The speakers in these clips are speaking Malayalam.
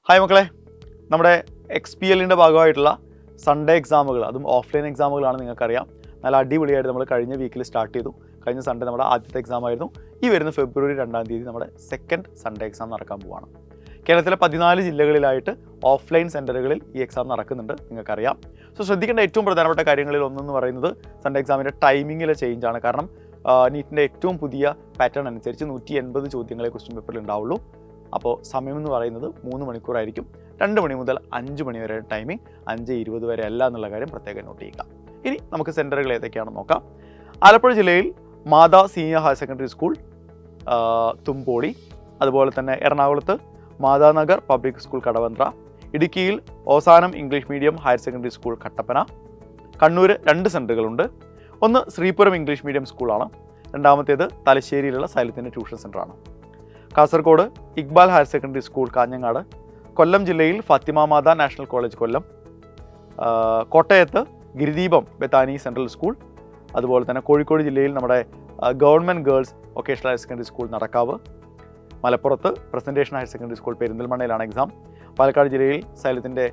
ഹായ് മക്കളെ, നമ്മുടെ XPLൻ്റെ ഭാഗമായിട്ടുള്ള സൺഡേ എക്സാമുകൾ, അതും ഓഫ്ലൈൻ എക്സാമുകളാണ്. നിങ്ങൾക്കറിയാം, നല്ല അടിപൊളിയായിട്ട് നമ്മൾ കഴിഞ്ഞ വീക്കിൽ സ്റ്റാർട്ട് ചെയ്തു. കഴിഞ്ഞ സൺഡേ നമ്മുടെ ആദ്യത്തെ എക്സാം ആയിരുന്നു. ഈ വരുന്ന ഫെബ്രുവരി 2-ാം തീയതി നമ്മുടെ സെക്കൻഡ് സൺഡേ എക്സാം നടക്കാൻ പോവുകയാണ്. കേരളത്തിലെ 14 ജില്ലകളിലായിട്ട് ഓഫ്ലൈൻ സെൻറ്ററുകളിൽ ഈ എക്സാം നടക്കുന്നുണ്ട്, നിങ്ങൾക്കറിയാം. സോ ശ്രദ്ധിക്കേണ്ട ഏറ്റവും പ്രധാനപ്പെട്ട കാര്യങ്ങളിൽ ഒന്നെന്ന് പറയുന്നത് സൺഡേ എക്സാമിൻ്റെ ടൈമിങ്ങിലെ ചേഞ്ചാണ്. കാരണം നീറ്റിൻ്റെ ഏറ്റവും പുതിയ പാറ്റേൺ അനുസരിച്ച് 180 ചോദ്യങ്ങളെ ക്വസ്റ്റ്യൻ പേപ്പറിൽ ഉണ്ടാവുള്ളൂ. അപ്പോൾ സമയം എന്ന് പറയുന്നത് 3 മണിക്കൂറായിരിക്കും. 2 മണി മുതൽ 5 മണി വരെ ടൈമിംഗ്, 5:20 വരെ അല്ല എന്നുള്ള കാര്യം പ്രത്യേകം നോട്ട് ചെയ്യുക. ഇനി നമുക്ക് സെൻറ്ററുകൾ ഏതൊക്കെയാണെന്ന് നോക്കാം. ആലപ്പുഴ ജില്ലയിൽ Matha senior higher secondary school Thumpoly, അതുപോലെ തന്നെ എറണാകുളത്ത് മാതാനഗർ പബ്ലിക് സ്കൂൾ കടവന്ത്ര, ഇടുക്കിയിൽ Ozanam English medium higher secondary school Kattappana, Kannur 2 സെൻറ്ററുകളുണ്ട്. ഒന്ന് ശ്രീപുരം ഇംഗ്ലീഷ് മീഡിയം സ്കൂളാണ്, രണ്ടാമത്തേത് തലശ്ശേരിയിലുള്ള സൈലത്തിൻ്റെ ട്യൂഷൻ സെൻ്ററാണ്. Kasaragod Iqbal higher secondary school Kanhangad, Kollam ജില്ലയിൽ ഫാത്തിമ മാതാ നാഷണൽ കോളേജ് കൊല്ലം, കോട്ടയത്ത് ഗിരിദീപം ബെത്താനി സെൻട്രൽ സ്കൂൾ, അതുപോലെ തന്നെ കോഴിക്കോട് ജില്ലയിൽ നമ്മുടെ government girls vocational higher secondary school Nadakkavu, മലപ്പുറത്ത് പ്രസൻറ്റേഷൻ ഹയർ സെക്കൻഡറി സ്കൂൾ പെരിന്തൽമണ്ണയിലാണ് എക്സാം, പാലക്കാട് ജില്ലയിൽ സൈലത്തിൻ്റെ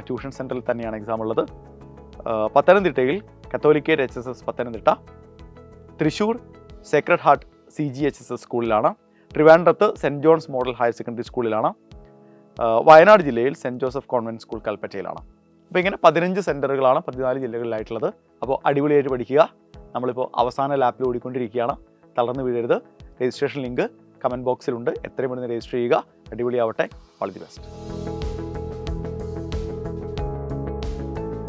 ട്യൂഷൻ സെൻറ്ററിൽ തന്നെയാണ് എക്സാം ഉള്ളത്, പത്തനംതിട്ടയിൽ Catholicate HSS Pathanamthitta, Thrissur sacred heart CGHSS സ്കൂളിലാണ്, ട്രിവാൻഡ്രത്ത് Saint John's model higher secondary സ്കൂളിലാണ്, വയനാട് ജില്ലയിൽ സെൻറ്റ് ജോസഫ് കോൺവെൻറ്റ് സ്കൂൾ കൽപ്പറ്റയിലാണ്. അപ്പോൾ ഇങ്ങനെ 15 സെൻറ്ററുകളാണ് 14 ജില്ലകളിലായിട്ടുള്ളത്. അപ്പോൾ അടിപൊളിയായിട്ട് പഠിക്കുക. നമ്മളിപ്പോൾ അവസാന ലാപ്പിൽ ഓടിക്കൊണ്ടിരിക്കുകയാണ്. തളർന്നു വീഴരുത്. രജിസ്ട്രേഷൻ ലിങ്ക് കമൻറ്റ് ബോക്സിലുണ്ട്. എത്രയും പെട്ടെന്ന് രജിസ്റ്റർ ചെയ്യുക. അടിപൊളിയാവട്ടെ. All the best.